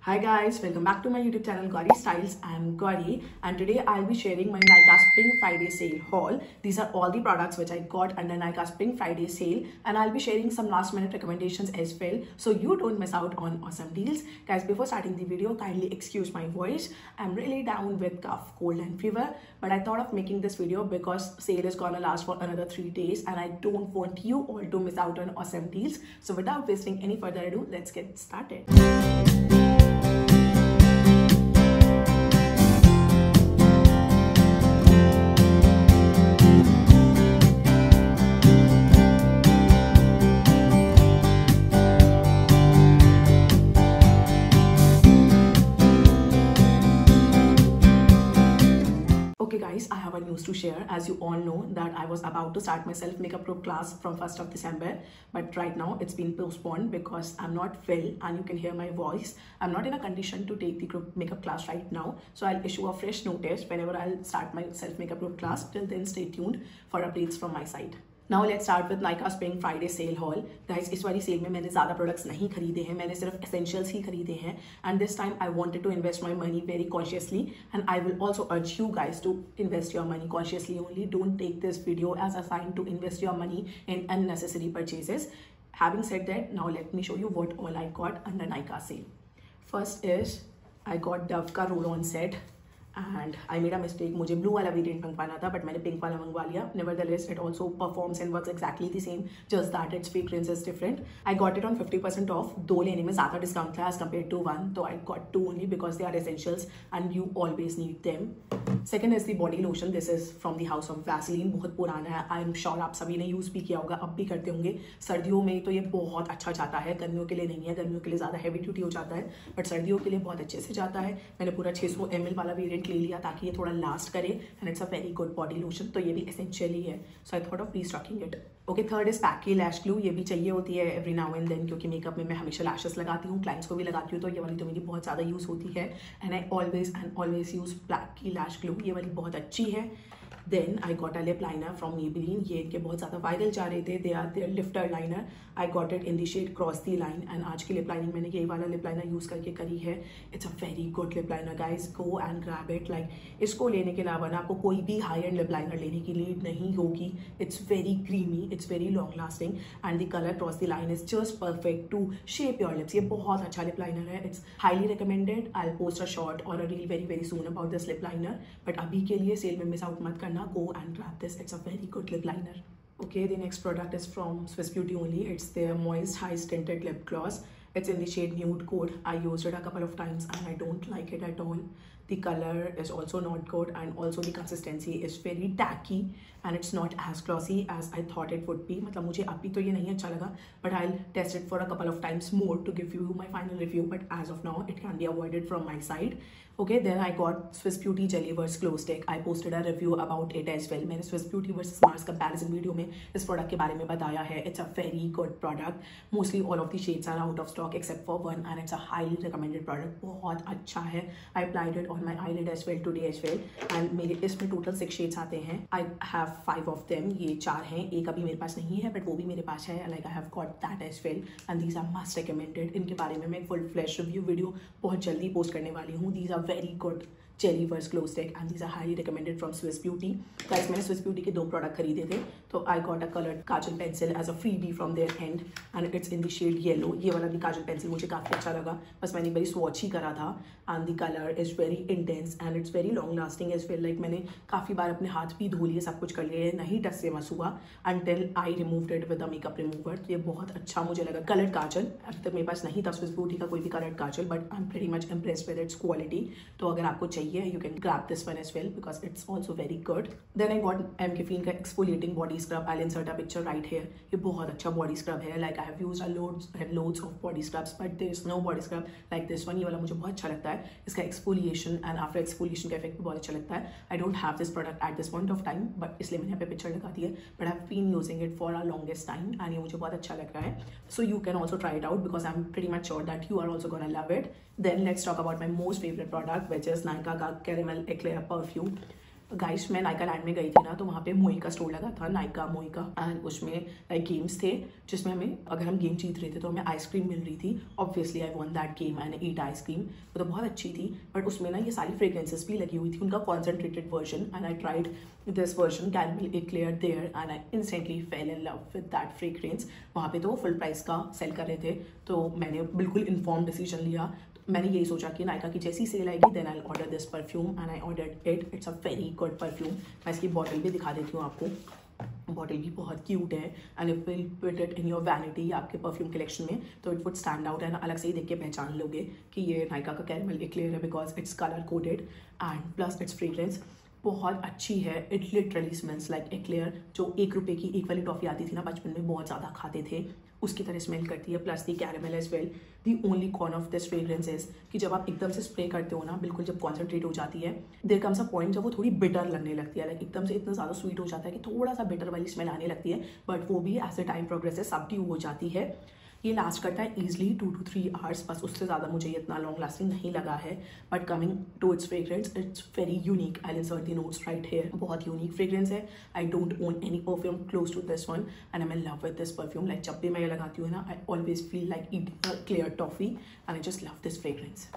Hi guys, welcome back to my YouTube channel Gauri Styles. I'm Gauri and today I'll be sharing my Nykaa Spring Friday sale haul. These are all the products which I got under Nykaa Spring Friday sale and I'll be sharing some last minute recommendations as well so you don't miss out on awesome deals. Guys, before starting the video, kindly excuse my voice. I'm really down with cough, cold and fever, but I thought of making this video because sale is gonna last for another 3 days and I don't want you all to miss out on awesome deals. So without wasting any further ado, let's get started. Okay guys, I have a news to share. As you all know that I was about to start my self makeup group class from 1st of December, but right now it's been postponed because I'm not well and you can hear my voice. I'm not in a condition to take the group makeup class right now, so I'll issue a fresh notice whenever I'll start my self makeup group class. Till then, stay tuned for updates from my side. Now let's start with Nykaa Spring Friday sale haul. Guys, इस वाली cell में मैंने ज़्यादा products नहीं खरीदे हैं, मैंने सिर्फ एसेंशियल्स ही खरीदे हैं. And this time I wanted to invest my money very consciously and I will also urge you guys to invest your money consciously only. Don't take this video as a sign to invest your money in unnecessary purchases. Having said that, now let me show you what all I got under Nykaa sale. First is I got Dove का roll-on set. And I made a mistake. मुझे blue वाला variant मंगवाना था, but मैंने pink वाला मंगवा लिया. Nevertheless, it also performs and works exactly the same, just that its fragrance is different. I got it on 50% off. दो लेने में ज़्यादा discount था as compared to one, so I got two only because they are essentials and you always need them. Second is the body lotion. This is from the house of Vaseline. बहुत पुराना है. I am sure आप सभी ने use भी किया होगा, अब भी करते होंगे. सर्दियों में तो ये बहुत अच्छा जाता है, गर्मियों के लिए नहीं है. गर्मियों के लिए ज़्यादा heavy duty हो जाता है, but सर्दियों के लिए बहुत अच्छे से जाता है. मैंने पूरा 600 ml वाला वेरिएंट ले लिया ताकि ये थोड़ा लास्ट करे and it's a very good body lotion, तो ये भी एसेंशियल ही है. So I thought of restocking it. Okay, third is पैकी लैश ग्लू. ये भी चाहिए होती है एवरी नाउ एंड देन क्योंकि मेकअप में मैं हमेशा लैशेस लगाती हूँ, क्लाइंट्स को भी लगाती हूँ, तो ये वाली तो मेरी बहुत ज़्यादा यूज़ होती है एंड आई ऑलवेज यूज़ पैकी लैश ग्लू. ये वाली बहुत अच्छी है. Then I got a lip liner from Maybelline. ये इनके बहुत ज़्यादा वायरल जा रहे थे. They are their lifter liner. I got it in the shade Cross the Line. And आज की lip lining मैंने ये वाला lip liner यूज़ करके करी है. It's a very good lip liner, guys. Go and grab it. Like इसको लेने के अलावा ना आपको कोई भी high end lip liner लेने की नीड नहीं होगी. It's very creamy. It's very long lasting. And the color Cross the Line is just perfect to shape your lips. ये बहुत अच्छा lip liner है. It's highly recommended. I'll post a short or a reel very soon about this lip liner. But अभी के लिए cell में miss out मत करना. Go and grab this. It's a very good lip liner. Okay, the next product is from Swiss Beauty only. It's their moist high tinted lip gloss. It's in the shade Nude Code. I used it a couple of times and I don't like it at all. The color is also not good and also the consistency is very tacky and it's not as glossy as I thought it would be. मतलब मुझे अभी तो ये नहीं अच्छा लगा, but I'll test it for a couple of times more to give you my final review. But as of now, it can be avoided from my side. Okay, then I got Swiss Beauty Jellyverse Glow Stick. I posted a review about it as well. मैंने Swiss Beauty versus Mars comparison video में इस product के बारे में बताया है. It's a very good product. Mostly all of the shades are out of stock except for one, and it's a highly recommended product. बहुत अच्छा है. I applied it on my eyelid as well today as well. And मेरे इसमें total 6 shades आते हैं. I have 5 of them. ये 4 हैं. एक अभी मेरे पास नहीं है, but वो भी मेरे पास है. Like I have got that as well. And these are must recommended. इनके बारे में मैं full flash review video बहुत जल्दी post करने वाली हूँ. These are very good Jellyverse Glow Stick and these are highly recommended from Swiss Beauty. Guys, मैंने Swiss Beauty के 2 प्रोडक्ट खरीदे थे, तो I got a colored Kajal pencil as a freebie from their end and it's in the shade yellow. ये वाला भी काजल pencil मुझे काफ़ी अच्छा लगा, बस मैंने एक बारी स्वॉच ही करा था and the color is very intense and it's very long lasting as well. Like मैंने काफ़ी बार अपने हाथ भी धो लिए, सब कुछ कर लिए, नहीं टच से मस हुआ until I removed it with a makeup remover. ये बहुत अच्छा मुझे लगा. कलर्ड काजल अभी तक मेरे पास नहीं था Swiss Beauty का कोई भी coloured Kajal, but I'm pretty much impressed with its quality. तो अगर आपको चाहिए you can grab this one as well because it's also very good. Then I got MCaffeine का exfoliating body scrub. I'll insert a picture right here. ये बहुत अच्छा body scrub है. Like I have used loads of body scrubs, but there is no body scrub like this one. ये वाला मुझे बहुत अच्छा लगता है. इसका exfoliation and after exfoliation का effect भी बहुत अच्छा लगता है. I don't have this product at this point of time, but इसलिए मैंने यहाँ पे picture लगा दी है. But I've been using it for a longest time and ये मुझे बहुत अच्छा लग रहा है. So you can also try it out because I'm pretty much sure that you are also gonna love it. Then let's talk about my most favorite product, which is Nykaa का Caramel Eclair perfume. Guys मैं Nykaa land में गई थी ना, तो वहाँ पे मोई का स्टोर लगा था, नायका मोई का, एंड उसमें लाइक गेम्स थे जिसमें हमें अगर हम गेम जीत रहे थे तो हमें आइसक्रीम मिल रही थी। Obviously I want that game and eat ice cream. वो तो बहुत अच्छी थी, बट उसमें ना ये सारी फ्रेग्रेंसेस भी लगी हुई थी, उनका concentrated version, and I tried this version caramel eclair there and I instantly fell in love with that fragrance. वहाँ पे तो फुल प्राइस का सेल कर रहे थे, तो मैंने बिल्कुल इन्फॉर्म डिसीजन लिया। मैंने यही सोचा कि नायका की जैसी सेल आएगी then I order this perfume, and I ordered it. It's a very good perfume. मैं इसकी बॉटल भी दिखा देती हूँ आपको। बॉटल भी बहुत क्यूट है, and if will put it in your vanity, आपके परफ्यूम कलेक्शन में, तो it would stand out, and अलग से ही देख के पहचान लोगे कि ये नायका का कैरमेल एक्लेयर है, because its colour coded and plus it's fragrance बहुत अच्छी है। It literally smells like eclair. जो 1 रुपये की एक वाली टॉफ़ी आती थी ना बचपन में, बहुत ज़्यादा खाते थे, उसकी तरह स्मेल करती है। Plus the caramel as well. The only con of this fragrance is कि जब आप एकदम से स्प्रे करते हो ना, बिल्कुल जब कॉन्सेंट्रेट हो जाती है, देयर कम्स अ पॉइंट जब वो थोड़ी बिटर लगने लगती है, लाइक एकदम से इतना ज़्यादा स्वीट हो जाता है कि थोड़ा सा बिटर वाली स्मेल आने लगती है, बट वो भी as the time progresses subdue हो जाती है। ये लास्ट करता है ईजिली 2 to 3 आवर्स, बस उससे ज़्यादा मुझे ये इतना लॉन्ग लास्टिंग नहीं लगा है। But coming to its fragrance, it's very unique. I insert the notes right here. बहुत यूनिक फ्रेग्रेंस है। I don't own any perfume close to this one, and I am in love with this perfume. Like जब भी मैं ये लगाती हूँ ना, I always feel like eating a clear toffee, and I just love this fragrance.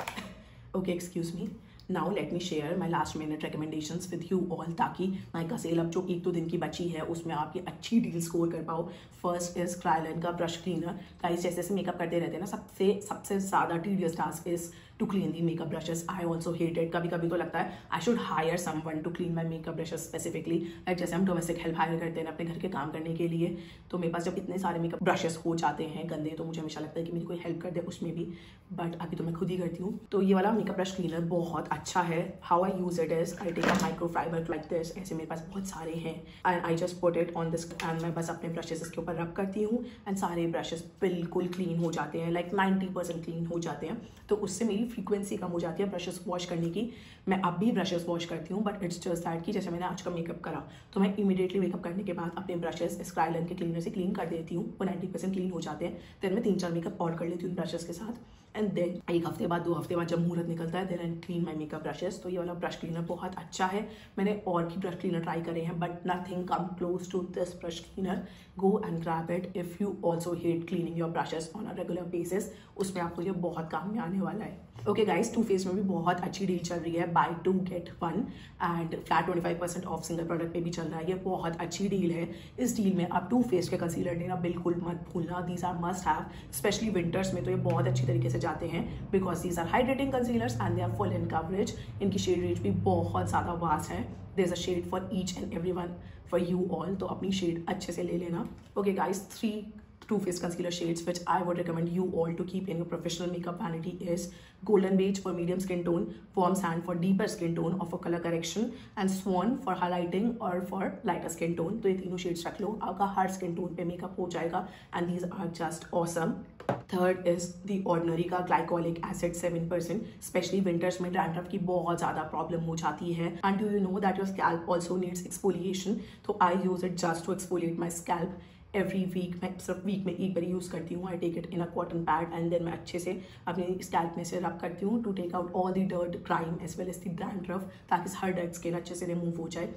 Okay, excuse me. Now let me share my last minute recommendations with you all, ताकि Nykaa cell अब जो 1-2 दिन की बची है उसमें आप ये अच्छी डील स्कोर कर पाओ। फर्स्ट इज क्रायोलन का ब्रश क्लीनर। गाइस जैसे जैसे मेकअप करते रहते हैं ना, सबसे ज़्यादा tedious task is to clean the makeup brushes. I also hate it. कभी कभी तो लगता है I should hire someone to clean my makeup brushes specifically. Like जैसे हम डोमेस्टिक हेल्प हायर करते हैं अपने घर के काम करने के लिए, तो मेरे पास जब इतने सारे मेकअप ब्रशेस हो जाते हैं गंदे, तो मुझे हमेशा लगता है कि मेरी कोई हेल्प कर दे उसमें भी, बट अभी तो मैं खुद ही करती हूँ। तो ये वाला मेकअप ब्रश क्लीनर बहुत अच्छा है। How I use it is I take a microfiber like this, ऐसे मेरे पास बहुत सारे हैं, and I just put it on this, एंड मैं बस अपने ब्रशेस इसके ऊपर रब करती हूँ, एंड सारे ब्रशेस बिल्कुल क्लीन हो जाते हैं, लाइक 90% क्लीन हो जाते हैं। तो उससे मेरी फ्रीक्वेंसी कम हो जाती है ब्रशेस वॉश करने की। मैं अब भी ब्रशेस वॉश करती हूँ, बट इट्स जस्ट दैट कि जैसे मैंने आज का मेकअप करा, तो मैं इमीडिएटली मेकअप करने के बाद अपने ब्रशेस इस क्रायोलन के क्लीनर से क्लीन कर देती हूँ। वो 90% क्लीन हो जाते हैं। देन मैं 3-4 मेकअप और कर लेती हूँ ब्रशेस के साथ, एंड देन 1 हफ्ते बाद 2 हफ्ते बाद जब मुहूर्त निकलता है, then I clean my makeup brushes. तो ये वाला ब्रश क्लीनर बहुत अच्छा है। मैंने और भी ब्रश क्लीनर ट्राई करे हैं, but nothing come close to this brush cleaner. Go and grab it if you also hate cleaning your brushes on a regular basis. उसमें आपको ये बहुत काम में आने वाला है। ओके गाइस, टू फेस में भी बहुत अच्छी डील चल रही है, buy 2 get 1, and flat 25% off single product पे भी चल रहा है। ये बहुत अच्छी डील है। इस डील में आप टू फेस के कंसीलर लेना बिल्कुल मत भूलना। These are must have, specially winters में तो ये बहुत अच्छी तरीके से जाते हैं, because these are hydrating concealers and they are full in coverage. इनकी शेड रेंज भी बहुत ज़्यादा वास्ट है। There is a shade for each and every one for you all, तो अपनी शेड अच्छे से ले लेना। Okay guys, 3 Too Faced concealer shades which I would recommend you all to keep in your professional makeup vanity is Golden Beige for medium skin tone, Warm Sand for deeper skin tone or for color correction, and Swan for highlighting or for lighter skin tone. तो ये तीनों shades रख लो, आपका हर skin tone पे makeup हो जाएगा, and these are just awesome. Third is The Ordinary का glycolic acid 7%, especially winters में dandruff की बहुत ज़्यादा problem हो जाती है, and do you know that your scalp also needs exfoliation? तो I use it just to exfoliate my scalp. Every week मैं सिर्फ वीक में एक बार यूज़ करती हूँ। I take it in a cotton pad, and then मैं अच्छे से अपने स्कैल्प में से रब करती हूँ to take out all the dirt, grime as well as the dandruff, ताकि हर डेड स्किन अच्छे से रिमूव हो जाए।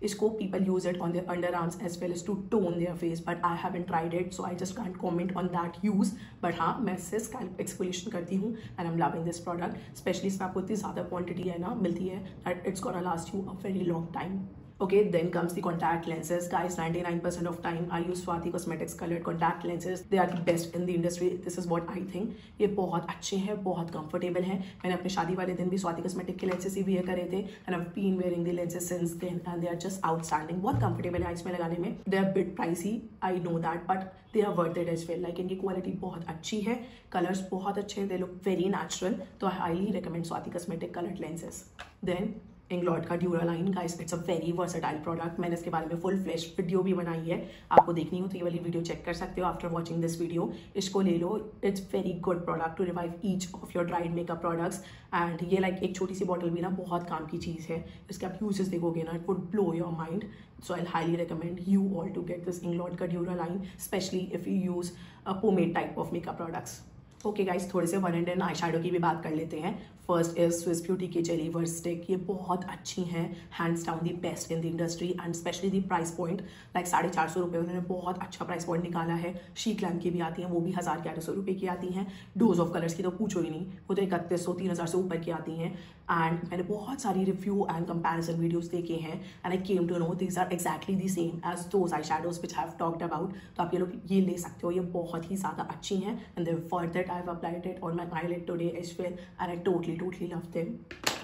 इसको people use it on their under arms as well as to tone their face, but I haven't tried it, so I just can't comment on that use. But हाँ, मैं इससे scalp exfoliation करती हूँ, and I am loving this product. Specially इसमें आपको इतनी ज़्यादा quantity है ना मिलती है that it's gonna last you a very long time. Okay, then comes the contact lenses. Guys, 99% of time I use Swati Cosmetics colored contact lenses. They are the best in the industry. This is what I think. ये बहुत अच्छे हैं, बहुत comfortable हैं। मैंने अपने शादी वाले दिन भी Swati Cosmetics के lenses ही wear करे थे, and I've been wearing the lenses since then, and they are just outstanding. बहुत comfortable है इसमें लगाने में। They are a bit pricey, I know that, but they are worth it as well. Like इनकी quality बहुत अच्छी है, colors बहुत अच्छे हैं, they look very natural. तो I highly recommend Swati Cosmetics colored lenses. Then इंग्लॉट का Duraline, guys it's a very versatile product. मैंने इसके बारे में फुल फ्लैश वीडियो भी बनाई है, आपको देखनी हो तो ये वाली वीडियो चेक कर सकते हो आफ्टर वॉचिंग दिस वीडियो। इसको ले लो, it's very good product to revive each of your dried makeup products, and ये लाइक एक छोटी सी बॉटल भी ना बहुत काम की चीज़ है। इसके आप यूजेस देखोगे ना, it would blow your mind. So I highly recommend you all to get this Inglot का Duraline, specially if you use a pomade type of makeup products. Okay guys, थोड़े से वन एंड आई शेडो की भी बात कर लेते हैं। First is Swiss Beauty की जेली वर्स स्टिक। ये बहुत अच्छी हैं, hands down the best in the industry and specially the price point like 450 रुपये उन्होंने बहुत अच्छा प्राइस पॉइंट निकाला है। शीक लैम्प की भी आती हैं, वो भी 1800 रुपये की आती हैं। डोज ऑफ कलर्स की तो पूछो ही नहीं, वो तो 3100 3000 से ऊपर की आती हैं। एंड मैंने बहुत सारी रिव्यू एंड कंपैरिजन वीडियोस देखे हैं and I came to know these are exactly the same as those eye shadows which have talked about. तो आप ये लोग ये ले सकते हो, ये बहुत ही ज़्यादा अच्छी हैं and then for that I have applied it on my eyelid today as well and I totally love them.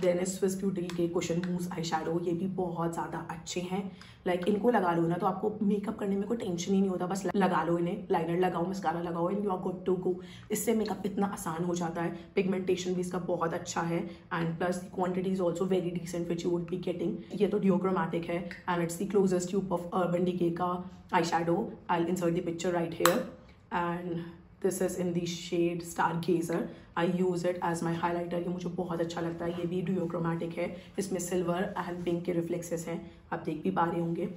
Then is Swiss beauty के कुशन मूव्स आई शेडो, ये भी बहुत ज़्यादा अच्छे हैं। लाइक इनको लगा लो ना तो आपको मेकअप करने में कोई टेंशन ही नहीं होता, बस लगा लो इन्हें, लाइनर लगाओ, मस्कारा लगाओ and you are good to go. इससे मेकअप इतना आसान हो जाता है। पिगमेंटेशन भी इसका बहुत अच्छा है and plus the quantity is also very decent which you would be getting. ये तो डियोक्रोमैटिक है and it's the closest tube of Urban Decay का eye shadow. I will insert the picture right here and this is in the shade Stargazer. I use it as my highlighter. ये मुझे बहुत अच्छा लगता है। ये भी डियोक्रोमैटिक है, इसमें सिल्वर एंड पिंक के रिफ्लेक्सेस हैं, आप देख भी पा रहे होंगे।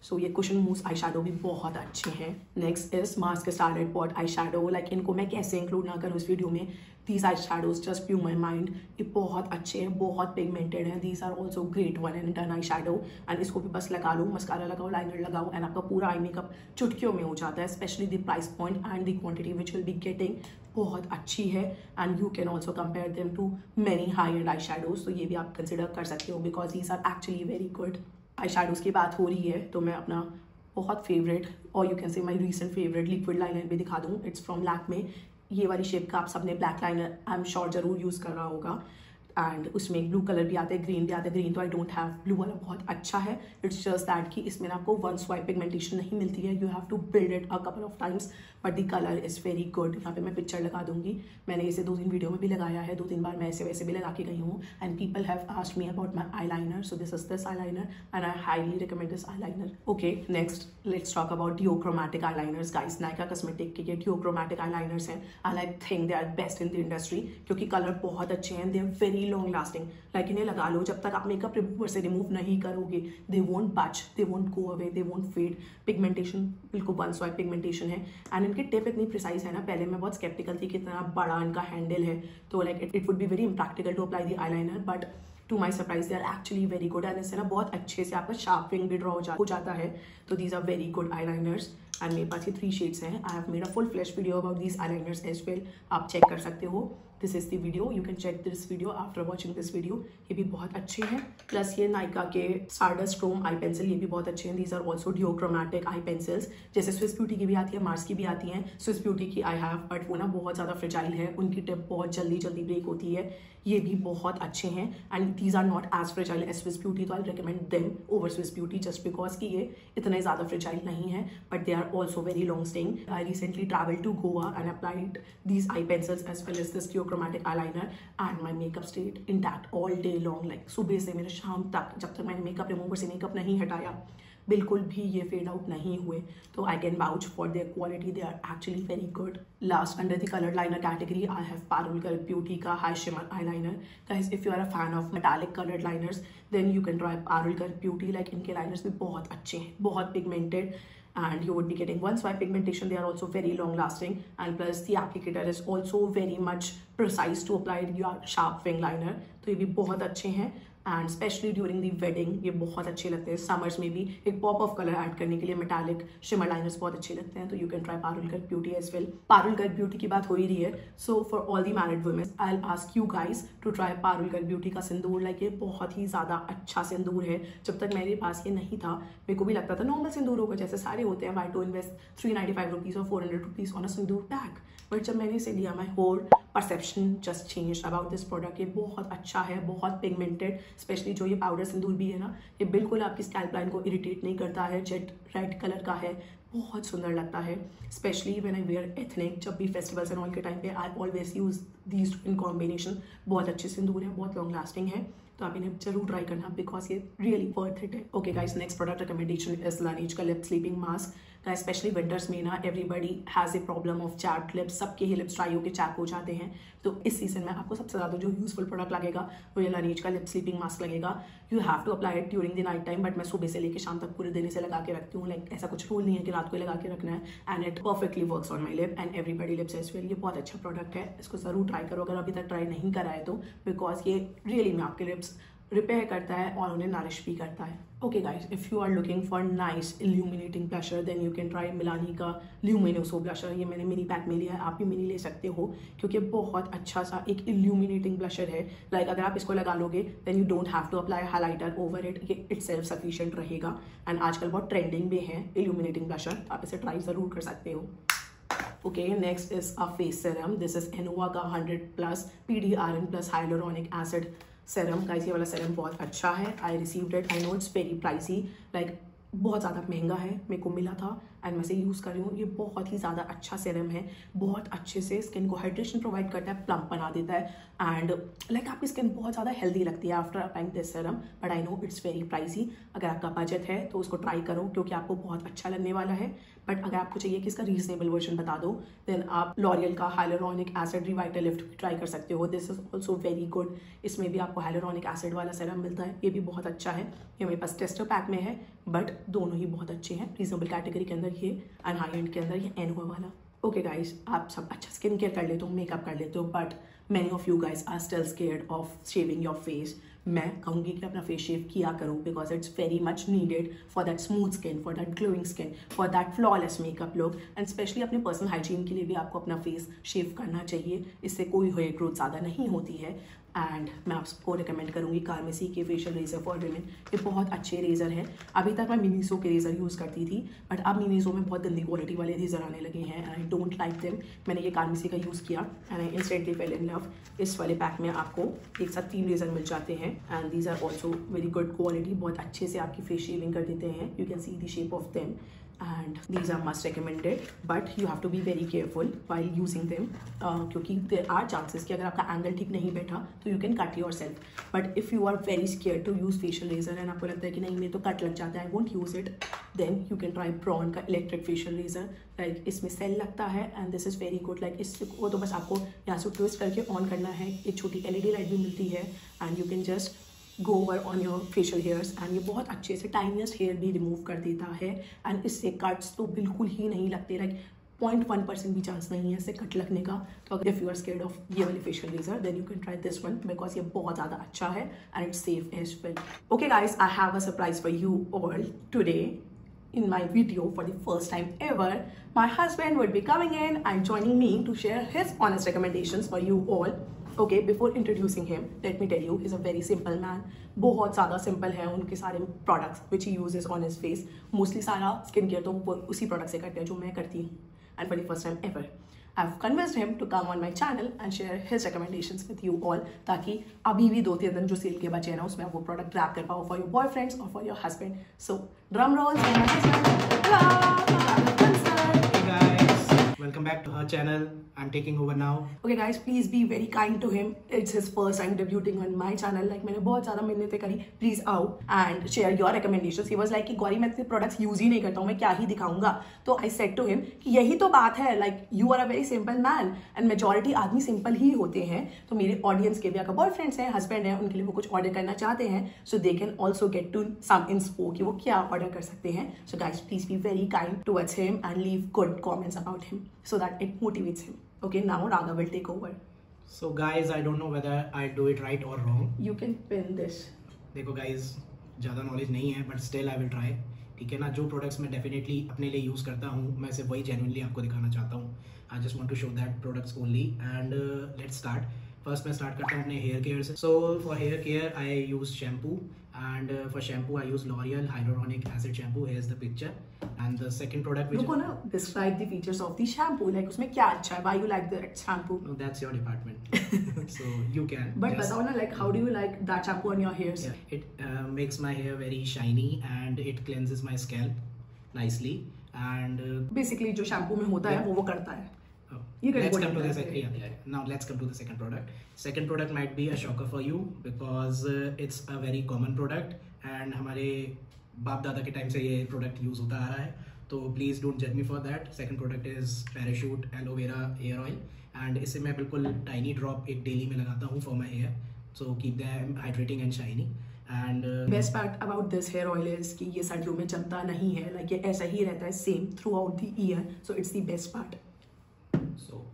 सो ये कुशन मूव्स आई शेडो भी बहुत अच्छे हैं। Next is mask starlet pot eye shadow. Like इनको मैं कैसे इंक्लूड ना करूँ इस वीडियो में, these eye shadows just blew my mind. ये बहुत अच्छे हैं, बहुत पिगमेंटेड हैं। These are also great one and done eye shadow and इसको भी बस लगा लो, मस्कारा लगाओ, लाइनर लगाओ एंड आपका पूरा आई मेकअप चुटकियों में हो जाता है। Specially the price point and the quantity which will be getting बहुत अच्छी है and you can also compare them to many high end eye shadows. तो ये भी आप कंसिडर कर सकते हो because these are actually very good. Eye shadows की बात हो रही है तो मैं अपना बहुत फेवरेट और you can say my recent favourite liquid liner भी दिखा दूँ। It's from Lakme. ये वाली शेप का आप सबने black liner I am sure जरूर यूज़ कर रहा होगा एंड उसमें ब्लू कलर भी आता है, ग्रीन भी आता है। ग्रीन तो आई डोंट हैव, ब्लू वाला बहुत अच्छा है। इट्स जस्ट दैट कि इसमें ना आपको वन स्वाइप पिगमेंटेशन नहीं मिलती है, you have to build it a couple of times but the colour is very good. यहाँ पे मैं पिक्चर लगा दूंगी, मैंने इसे 2-3 वीडियो में भी लगाया है, 2-3 बार मैं ऐसे वैसे भी लगा के गई हूँ and people have asked me about my eye liner. So this is this eye liner and I highly recommend this eye liner. Okay next let's talk about duochromatic eye liners guys. Nykaa cosmetic के duochromatic eye liners हैं and I think they are best in the industry क्योंकि colour बहुत अच्छे हैं, they are very long lasting. Like इन्हें लगा लो जब तक आप मेकअप रिमूवर से रिमूव नहीं करोगे, they won't budge, they won't go away, they won't fade. Pigmentation बिल्कुल वन स्वाइप पिगमेंटेशन है एंड इनकी टिप इतनी प्रिसाइज है ना। पहले मैं बहुत स्केप्टिकल थी कि इतना बड़ा इनका हैंडल है तो like it would be very impractical to apply the eye liner but to my surprise they are actually very good and इससे ना बहुत अच्छे से आपका शार्प विंग भी ड्रॉ हो जाता है। तो these are very good eye liners and मेरे पास ये 3 शेड्स हैं। I have made a full flash video about these eye liners as well, आप चेक कर सकते हो। This is the video, you can check this video after watching this video. ये भी बहुत अच्छे हैं। प्लस ये नायका के स्टारडस्ट क्रोम आई पेंसिल, ये भी बहुत अच्छे हैं। These are also duochromatic eye pencils, जैसे स्विस ब्यूटी की भी आती है, मार्स की भी आती हैं। स्विस ब्यूटी की आई हैव बट वो ना बहुत ज़्यादा फ्रेजाइल है, उनकी टिप बहुत जल्दी ब्रेक होती है। ये भी बहुत अच्छे हैं and these are not as fragile as Swiss Beauty, तो I recommend them over Swiss Beauty just because कि ये इतने ज़्यादा फ्रेजाइल नहीं है but they are also very long staying. I recently travel to Goa and applied these eye pencils as well as this duochromatic eye liner and my makeup stayed intact all day long. Like सुबह से मेरे शाम तक, जब तक मैंने makeup remover से makeup नहीं हटाया, बिल्कुल भी ये फेड आउट नहीं हुए। तो I can vouch for their quality, they are actually very good. Last under the colour liner category I have Parul girl beauty का high shimmer eye liner. Guys if you are a fan of metallic coloured liners then you can try Parul girl Beauty. Like इनके liners भी बहुत अच्छे हैं, बहुत pigmented and you would be getting one swipe pigmentation. They are also very long lasting and plus the applicator is also very much precise to apply your sharp wing liner. तो ये भी बहुत अच्छे हैं and specially during the wedding ये बहुत अच्छे लगते हैं। समर्स में भी एक पॉप ऑफ कलर ऐड करने के लिए मेटालिक शिमर लाइनर्स बहुत अच्छे लगते हैं। तो you can try Parul girl beauty as well. Parul girl beauty की बात हो ही रही है, so for all the married women I will ask you guys to try Parul girl beauty का सिंदूर। लाइक ये बहुत ही ज़्यादा अच्छा सिंदूर है। जब तक मेरे पास ये नहीं था मेरे को भी लगता था नॉर्मल सिंदूर होगा जैसे सारे होते हैं, वाई टू इन्वेस्ट 395 रुपीज़ और 400 rupees on a sindoor pack. But जब मैंने इसे लिया my whole perception just change about this product. ये बहुत अच्छा है, बहुत पिगमेंटेड, स्पेशली जो ये पाउडर सिंदूर भी है ना, ये बिल्कुल आपकी स्कैल्प लाइन को इरिटेट नहीं करता है। जेट रेड कलर का है, बहुत सुंदर लगता है। Specially when I where ethnic, जब भी फेस्टिवल्स एंड ऑल के टाइम पे I always use these in combination. बहुत अच्छे सिंदूर है, बहुत लॉन्ग लास्टिंग है, तो आप इन्हें जरूर ट्राई करना बिकॉज ये रियली वर्थ इट है। Okay guys, next product recommendation is Laneige का lip sleeping mask. Specially winters में ना everybody has a problem of chapped lips, सबके ही लिप्स ड्राई होकर चैप हो जाते हैं। तो इस सीजन में आपको सबसे ज़्यादा जो यूजफुल प्रोडक्ट लगेगा वो ये लानीज का लिप स्लीपिंग मास्क लगेगा। You have to apply it during the night time, but मैं सुबह से लेकर शाम तक पूरे दिन से लगा के रखती हूँ। लाइक ऐसा कुछ रूल नहीं है कि रात को लगा के रखना है, and it perfectly works on my lip and everybody lips as well. ये बहुत अच्छा प्रोडक्ट है, इसको ज़रूर ट्राई करो अगर अभी तक ट्राई नहीं करा है तो, बिकॉज ये रियली में आपके लिप्स रिपेयर करता है और उन्हें नरिश भी करता है। Okay guys, if you are looking for nice illuminating blusher then you can try Milani का ल्यूमिनोसो ब्लशर। ये मैंने मिनी पैक में लिया है, आप भी मिनी ले सकते हो क्योंकि बहुत अच्छा सा एक इल्यूमिनेटिंग ब्लशर है। लाइक अगर आप इसको लगा लोगे then you don't have to apply highlighter over it, ये इटसेल्फ सफिशिएंट रहेगा। एंड आजकल बहुत ट्रेंडिंग में है इल्यूमिनेटिंग ब्लशर, आप इसे ट्राई ज़रूर कर सकते हो। Okay, next is a face serum. This is Anova का 100+ PDRN plus hyaluronic acid serum. Guys, ये वाला serum बहुत अच्छा है। I received it. I know it's very pricey. Like बहुत ज़्यादा महंगा है, मेरे को मिला था एंड मैं इसे यूज़ कर रही हूँ। ये बहुत ही ज़्यादा अच्छा सेरम है, बहुत अच्छे से स्किन को हाइड्रेशन प्रोवाइड करता है, प्लम्प बना देता है एंड लाइक आपकी स्किन बहुत ज़्यादा हेल्दी लगती है after applying this serum. But I know it's very pricey. अगर आपका बजट है तो उसको ट्राई करो क्योंकि आपको बहुत अच्छा लगने वाला है। बट अगर आपको चाहिए कि इसका रीजनेबल वर्जन बता दो देन आप लॉरियल का हाइलुरोनिक एसिड रिवाइटल लिफ्ट भी ट्राई कर सकते हो। This is also very good. इसमें भी आपको हाइलुरोनिक एसिड वाला सेरम मिलता है, ये भी बहुत अच्छा है। ये मेरे पास टेस्टर पैक में है, बट दोनों ही बहुत अच्छे हैं। रीजनेबल कैटेगरी के अंदर ये एंड हाई एंड के अंदर ये एनोवा वाला। ओके गाइज, आप सब अच्छा स्किन केयर कर लेते हो, मेकअप कर लेते हो, but many of you guys are still scared of shaving your face. मैं कहूँगी कि अपना फेस शेव किया करो because it's very much needed for that smooth skin, for that glowing skin, for that flawless makeup look and specially अपने personal hygiene के लिए भी आपको अपना फेस शेव करना चाहिए। इससे कोई हेयर ग्रोथ ज़्यादा नहीं होती है। एंड मैं आपको रिकमेंड करूँगी कार्मेसी के फेशियल रेजर फॉर विमेन। ये बहुत अच्छे रेजर हैं। अभी तक मैं मिनीसो के रेजर यूज़ करती थी, बट अब मिनीसो में बहुत गंदी क्वालिटी वाले रेजर आने लगे हैं and I don't like them. मैंने ये कार्मेसी का यूज़ किया and I instantly fell in love. इस वाले पैक में आपको एक साथ 3 रेजर मिल जाते हैं and these are also very good quality. बहुत अच्छे से आपकी फेस शेविंग कर देते हैं। You can see the shape of them and these are must recommended, but you have to be very careful while using them क्योंकि there are chances कि अगर आपका एंगल ठीक नहीं बैठा तो you can cut yourself. But if you are very scared to use facial razor and आपको लगता है कि नहीं मेरे तो कट लग जाता है, I won't use it, then you can try Braun का electric facial razor. Like इसमें सेल लगता है and this is very good. Like इसको तो बस आपको यहाँ से ट्विस्ट करके ऑन करना है। एक छोटी LED लाइट भी मिलती है and you can just go over on your facial hairs and ये बहुत अच्छे से टाइनिएस्ट हेयर भी रिमूव कर देता है एंड इससे कट्स तो बिल्कुल ही नहीं लगते। लाइक 0.1% भी चांस नहीं है इससे कट लगने का। तो अगर if you are scared of ये वाली facial razor then you can try this one because ये बहुत ज़्यादा अच्छा है and it's safe as well. Okay guys, I have a surprise for you all today in my video for the first time ever. My husband would be coming in and joining me to share his honest recommendations for you all. Okay, before introducing him, let me tell you, he's a very simple man. बहुत ज़्यादा simple है उनके सारे products which he uses on his face. Mostly सारा skin care तो वो उसी product से करते हैं जो मैं करती हूँ. And for the first time ever, I've convinced him to come on my channel and share his recommendations with you all ताकि अभी भी 2-3 दिन जो सेल के बचे हैं ना उसमें आप वो प्रोडक्ट ग्रैब कर पाओ for your boyfriends or for your husband. So drum rolls for my husband. Hey guys, welcome back to her channel. I'm taking over now. Okay guys, please be very kind to him. It's his first time debuting on my channel. Like मैंने बहुत ज़्यादा मिन्नतें करी, please आओ and share your recommendations. He was like कि गौरी मैं तेरे products use ही नहीं करता हूँ, मैं क्या ही दिखाऊंगा। तो I said to him कि यही तो बात है, like you are a very simple man and majority आदमी simple ही होते हैं। तो मेरे audience के भी अगर boyfriends हैं, husband हैं, उनके लिए वो कुछ order करना चाहते हैं, so they can also get to some inspo कि वो क्या order कर सकते हैं। So guys, please be very kind towards him and leave good comments about him so that it motivates him. Okay, now Raga will take over. So guys, I don't know whether I do it right or wrong. You can pin this. देखो guys, ज़्यादा knowledge नहीं है but still I will try. ठीक है ना, जो products मैं definitely अपने लिए यूज़ करता हूँ मैं सिर्फ वही जेन्युइनली आपको दिखाना चाहता हूँ. I just want to show that products only and let's start. First मैं स्टार्ट करता हूँ अपने हेयर केयर से. So for hair care I use shampoo and for shampoo I use L'Oreal hyaluronic acid shampoo. Here is the picture and the second product which रुको ना, describe the features of the shampoo. Like उसमें क्या अच्छा है, why you like that shampoo? No that's your department so you can but बताओ ना, like how do you like that shampoo on your hairs? It makes my hair very shiny and it cleanses my scalp nicely and basically जो shampoo में होता है वो करता है. Let's come to the second. Now let's come to the second product. Second product might be a shocker for you because it's a very common product and हमारे बाप दादा के टाइम से ये प्रोडक्ट यूज होता आ रहा है. तो प्लीज़ डोंट जज me for that. Second product is Parachute aloe vera hair oil, and इसे मैं बिल्कुल टाइनी ड्रॉप एक डेली में लगाता हूँ for my hair, so keep them hydrating and shiny. And best part about this hair oil is कि ये सर्दियों में जमता नहीं है, लाइक ये ऐसा ही रहता है same through out the year, so it's the best part. So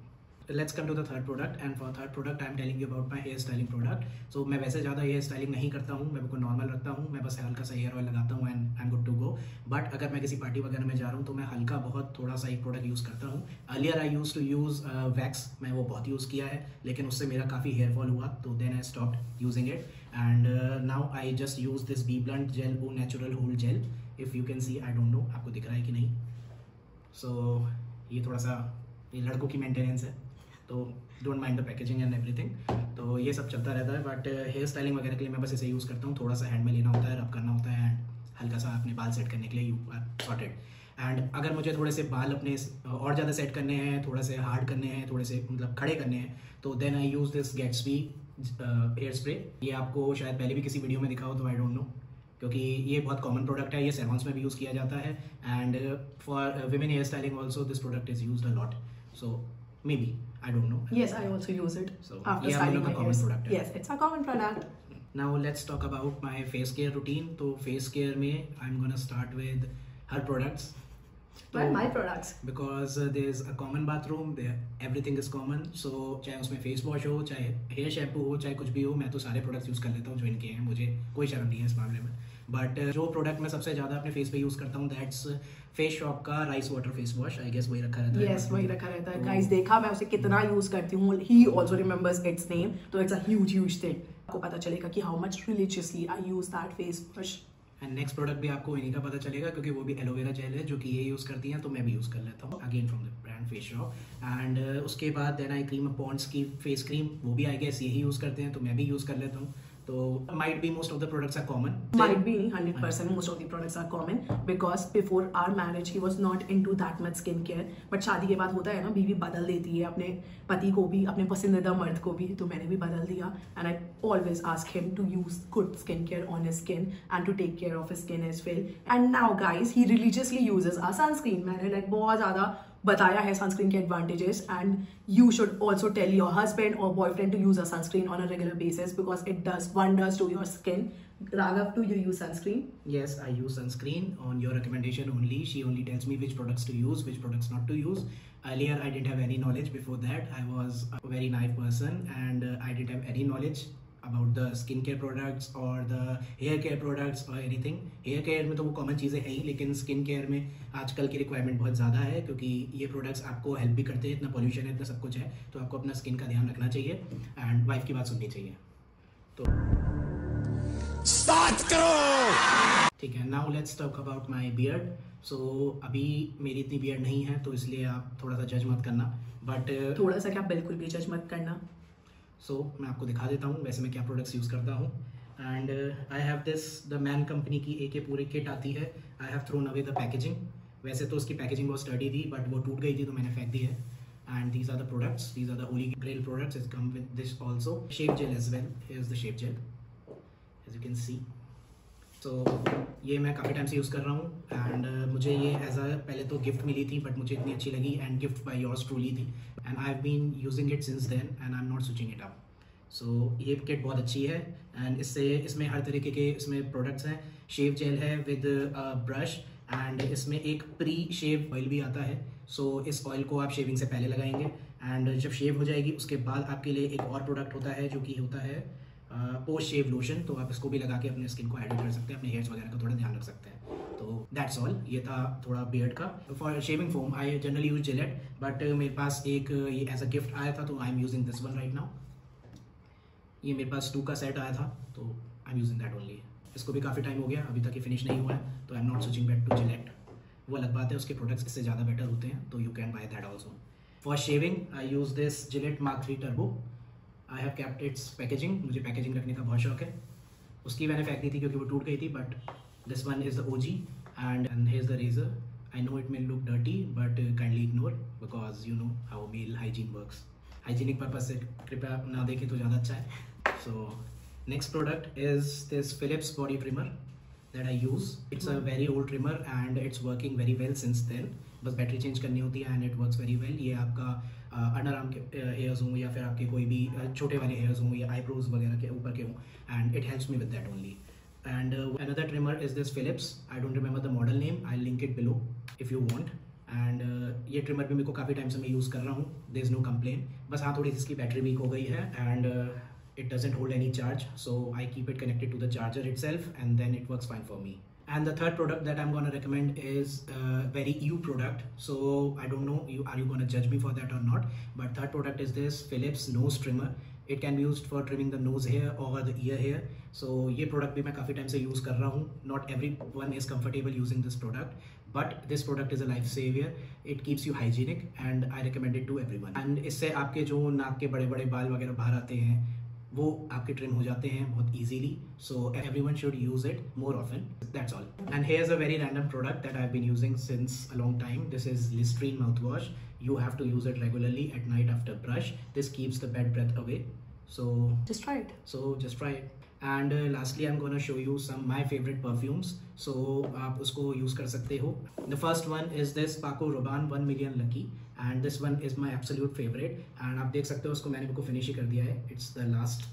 let's come to the third product, and for third product I am telling you about my hair styling product. So मैं वैसे ज़्यादा hair styling नहीं करता हूँ, मैं बिल्कुल normal रखता हूँ, मैं बस हल्का सा हेयर ऑयल लगाता हूँ and I am good to go. But अगर मैं किसी पार्टी वगैरह में जा रहा हूँ तो मैं हल्का बहुत थोड़ा सा एक प्रोडक्ट यूज़ करता हूँ। Earlier I use to use wax, मैं वो बहुत यूज़ किया है, लेकिन उससे मेरा काफ़ी हेयर फॉल हुआ, तो then I stopped using it, and now I just use this B blunt gel O natural hold gel. If you can see, I don't know आपको दिख रहा है कि नहीं। सो ये थोड़ा सा ये लड़कों की मेंटेनेंस है, तो don't mind the packaging and everything. तो ये सब चलता रहता है, बट हेयर स्टाइलिंग वगैरह के लिए मैं बस इसे यूज़ करता हूँ। थोड़ा सा हैंड में लेना होता है, रब करना होता है, एंड हल्का सा अपने बाल सेट करने के लिए यू आर सॉर्टेड। एंड अगर मुझे थोड़े से बाल अपने और ज़्यादा सेट करने हैं, थोड़े से हार्ड करने हैं, थोड़े से मतलब खड़े करने हैं, तो then I use this Gatsby hair spray. ये आपको शायद पहले भी किसी वीडियो में दिखा हो, तो आई डोंट नो, क्योंकि ये बहुत कॉमन प्रोडक्ट है, ये सैलून्स में भी यूज़ किया जाता है, and for women hair styling also this product is used a lot, so maybe I don't know. Yes, I also use it. So after yeah, styling my common hair. product. Yes, it's a common product. Now let's talk about my face care routine. तो face care में I'm gonna start with her products. Why my products? Because there's a common bathroom there, everything is common. So चाहे उसमें face wash हो, चाहे hair shampoo हो, चाहे कुछ भी हो, मैं तो सारे प्रोडक्ट्स यूज़ कर लेता हूँ जो इनके हैं, मुझे कोई शर्म नहीं है इस मामले में। बट जो प्रोडक्ट मैं सबसे ज़्यादा अपने फेस पे यूज़ करता हूँ, दैट्स फेस शॉप का rice water face wash. I guess वही रखा रहता है। Yes, वही रखा रहता है। गाइस देखा मैं उसे कितना यूज करती हूँ, he also remembers its name, तो it's a huge thing। आपको पता चलेगा कि how much religiously I use that face wash। And next product भी आपको इन्हीं का पता चलेगा, क्योंकि वो भी एलोवेरा जेल है जो कि ये यूज़ करती हैं, तो मैं भी यूज़ कर लेता हूँ, again from the brand face shop. And उसके बाद देन आई क्रीम पॉन्ड्स की फेस क्रीम, वो भी आई गेस यही यूज़ करते हैं, तो मैं भी यूज़ कर लेता हूँ। तो might be most of the products are common. Might be 100% most of the products are common, because before our marriage he was not into that much skincare, but शादी के बाद होता है ना, बीवी बदल देती है अपने पति को भी, अपने पसंदीदा मर्द को भी, तो मैंने भी बदल दिया, and I always ask him to use good skincare on his skin and to take care of his skin as well. And now guys he religiously uses a sunscreen। मैंने like बहुत ज़्यादा बताया है सनस्क्रीन के advantages, and you should also tell your husband और boyfriend to use a sunscreen on a regular basis, because it does wonders to your skin. Raghav, do you use sunscreen? Yes, I use sunscreen on your recommendation only. She only tells me which products to use, which products not to use. Earlier, I didn't have any knowledge. Before that, I was a very naive person, and I didn't have any knowledge about the skincare products or the hair care products or anything. Hair care में तो वो common चीज़ें हैं ही, लेकिन skin care में आजकल की requirement बहुत ज़्यादा है, क्योंकि ये प्रोडक्ट्स आपको हेल्प भी करते हैं, इतना पॉल्यूशन है, इतना सब कुछ है, तो आपको अपना स्किन का ध्यान रखना चाहिए एंड वाइफ की बात सुननी चाहिए। तो स्टार्ट करो। ठीक है, now let's talk about my beard. So अभी मेरी इतनी बियर्ड नहीं है, तो इसलिए आप थोड़ा सा जज मत करना, बट थोड़ा सा क्या, बिल्कुल भी जज मत करना। सो मैं आपको दिखा देता हूँ वैसे मैं क्या प्रोडक्ट्स यूज़ करता हूँ। And I have this the man company की एक पूरी किट आती है। I have thrown away the packaging. वैसे तो उसकी पैकेजिंग बहुत स्टडी थी, बट वो टूट गई थी, तो मैंने फेंक दी है। And these are the products, these are the holy grail products, it come with this also shape gel as well. Here is the shape gel as you can see. तो ये मैं काफ़ी टाइम से यूज़ कर रहा हूँ, and मुझे ये एज अ पहले तो गिफ्ट मिली थी, बट मुझे इतनी अच्छी लगी, and gift by yours truly थी, and I have been using it since then, and I am not switching it up. So ये किट बहुत अच्छी है, एंड इसमें हर तरीके के इसमें प्रोडक्ट्स हैं। शेव जेल है विद ब्रश, एंड इसमें एक प्री शेव ऑयल भी आता है। सो इस ऑयल को आप शेविंग से पहले लगाएंगे, एंड जब शेव हो जाएगी उसके बाद आपके लिए एक और प्रोडक्ट होता है जो कि होता है पोस्ट शेव लोशन। तो आप इसको भी लगा के अपने स्किन को हाइड्रेट कर सकते हैं, अपने हेयर्स वगैरह का थोड़ा ध्यान रख सकते हैं। तो दैट्स ऑल, ये था थोड़ा बियर्ड का। For shaving foam I generally use Gillette, but मेरे पास एक ये एज अ गिफ्ट आया था, तो I am using this one right now. ये मेरे पास 2 का सेट आया था, तो I am using that only. इसको भी काफ़ी टाइम हो गया, अभी तक ये फिनिश नहीं हुआ है, तो I am not switching back to Gillette. वो अलग बात है, उसके प्रोडक्ट्स इससे ज़्यादा बेटर होते हैं, तो you can by that also. For shaving I use this Gillette mark 3 turbo. I have kept it's packaging, मुझे पैकेजिंग रखने का बहुत शौक है। उसकी मैंने फेंक दी थी क्योंकि वो टूट गई थी, but this one is the OG, and here is the razor. I know it may look dirty, but kindly ignore, because you know how male hygiene works. Hygienic purpose से कृपया ना देखें तो ज़्यादा अच्छा है। So next product is this Philips body trimmer. that I use. It's a very old trimmer and it's working very well since then. बस battery change करनी होती है and it works very well. ये आपका अंडर आर्म के hairs हों या फिर आपके कोई भी छोटे वाले हेयर्स हों या आईब्रोज वगैरह के ऊपर के हों, and it helps me with that only. And another trimmer is this Philips. I don't remember the model name. I'll link it below if you want. And ये ट्रिमर भी मेरे को काफ़ी टाइम से मैं यूज़ कर रहा हूँ. There is no complaint. बस हाँ थोड़ी सी इसकी बैटरी वीक हो गई है and it doesn't hold any charge, so I keep it connected to the charger itself and then it works fine for me. And the third product that I'm gonna recommend is a very you product. So I don't know are you gonna judge me for that or not, but third product is this Philips nose trimmer. It can be used for trimming the nose hair or the ear hair. So ये product भी मैं काफ़ी time से use कर रहा हूँ. Not everyone is comfortable using this product, but this product is a life savior. It keeps you hygienic and I recommend it to everyone. And इससे आपके जो नाक के बड़े बड़े बाल वगैरह बाहर आते हैं वो आपके ट्रिम हो जाते हैं बहुत easily. So everyone should use it more often. That's all. And here's a very random product that I've been using since a long time. This is Listerine mouthwash. You have to use it regularly at night after brush. This keeps the bad breath away. So just try it. Just try it. And lastly I'm gonna show you some my favorite perfumes. So आप उसको use कर सकते हो. The first one is this Paco Rabanne 1 Million Lucky. And this one is my absolute favorite. And आप देख सकते हो उसको मैंने बिल्कुल finish ही कर दिया है. It's the last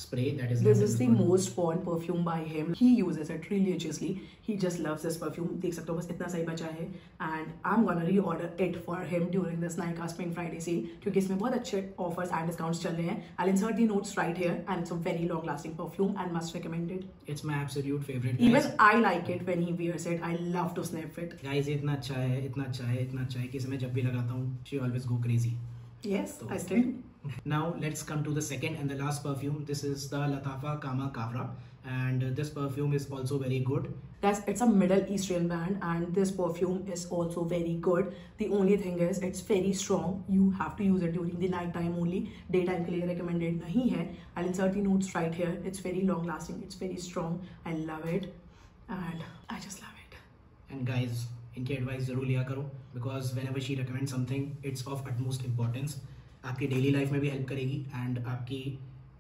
spray that is. This is the most worn perfume by him. He uses it religiously. He just loves this perfume. देख सकते हो बस इतना सही बचा है. And I'm gonna reorder it for him during this Nykaa Spring Friday sale क्योंकि इसमें बहुत अच्छे offers and discounts चल रहे हैं. I'll insert the notes right here and it's a very long lasting perfume and must recommend it. It's my absolute favorite. Even I like it when he wears it. I love to sniff it. Guys ये इतना अच्छा है, इतना अच्छा है, इतना अच्छा है कि इसे मैं जब भी लगाता हूँ she always go crazy. Yes, I still. Now let's come to the second and the last perfume. This is the Latafa Kama Kavra and this perfume is also very good. Guys, it's a Middle Eastern brand and this perfume is also very good. The only thing is it's very strong. You have to use it during the night time only. Daytime के लिए recommended नहीं है. I'll insert the notes right here. It's very long lasting. It's very strong. I love it and I just love it. And guys, इनकी advice जरूर लिया करो because whenever she recommends something, it's of utmost importance. आपकी daily life में भी help करेगी and आपकी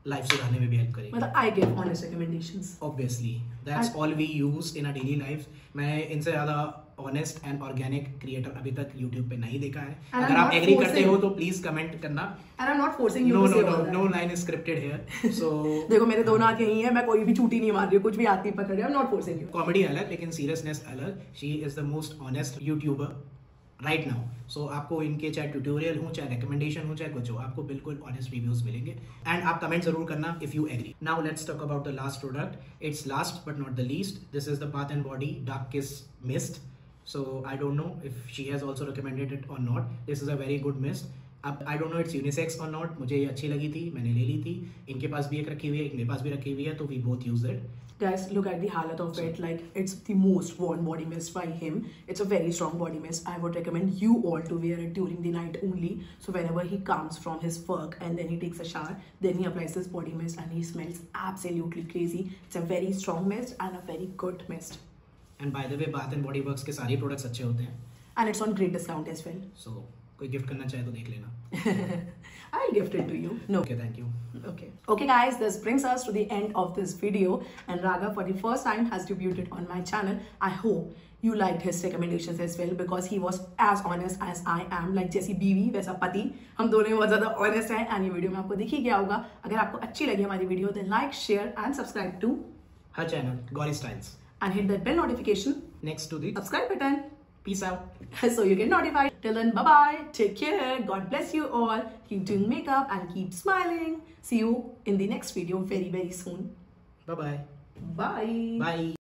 life सुधारने में भी हेल्प करेगी. मतलब I give honest recommendations. Obviously, that's all we use in our daily life. मैं इनसे ज़्यादा ऑनेस्ट एंड ऑर्गेनिक क्रिएटर अभी तक यूट्यूब पे नहीं देखा है. अगर आप एग्री करते हो तो प्लीज कमेंट करना. And I'm not forcing you to say all that. No line is scripted here. So देखो मेरे दोनों आंखें यही हैं, मैं कोई भी चूटी नहीं मार रही हूँ, कुछ भी आती पकड़ रही हूँ. I'm not forcing you. Comedy अलग लेकिन सीरियसनेस अलग. She is the most honest YouTuber right now. So आपको इनके चाहे ट्यूटोरियल हो चाहे रिकमेंडेशन हो चाहे कुछ हो, आपको बिल्कुल ऑनेस्ट रिव्यूज मिलेंगे एंड आप कमेंट जरूर करना if you agree. Now let's talk about the last product. It's last but not the least. This is the bath and body dark kiss mist. So I don't know if she has also recommended it or not. This is a very good mist. अब I don't know it's unisex or not. मुझे ये अच्छी लगी थी, मैंने ले ली थी. इनके पास भी एक रखी हुई है, मेरे पास भी रखी हुई है, तो we both use it. Guys, look at the halat of it. Like, it's the most worn body mist by him. It's a very strong body mist. I would recommend you all to wear it during the night only. So whenever he comes from his work and then he takes a shower, then he applies this body mist and he smells absolutely crazy. It's a very strong mist and a very good mist. And by the way, Bath and Body Works के सारे products अच्छे होते हैं. And it's on great discount as well. So कोई gift करना चाहे तो देख लेना. I'll gift it to you. No. Okay, thank you. Okay guys, this brings us to the end of this video and Raghav for the first time has debuted on my channel. I hope you liked his recommendations as well because he was as honest as I am. Like जैसी बीवी वैसा पति, हम दोनों ही बहुत ज़्यादा honest हैं and ये वीडियो में आपको दिख ही गया होगा. अगर आपको अच्छी लगी हमारी video then like, share and subscribe to her channel Gauri Styles and hit that bell notification next to the subscribe button. Peace out. So you get notified. Till then, bye bye. Take care. God bless you all. Keep doing makeup and keep smiling. See you in the next video very, very soon. Bye bye. Bye. Bye.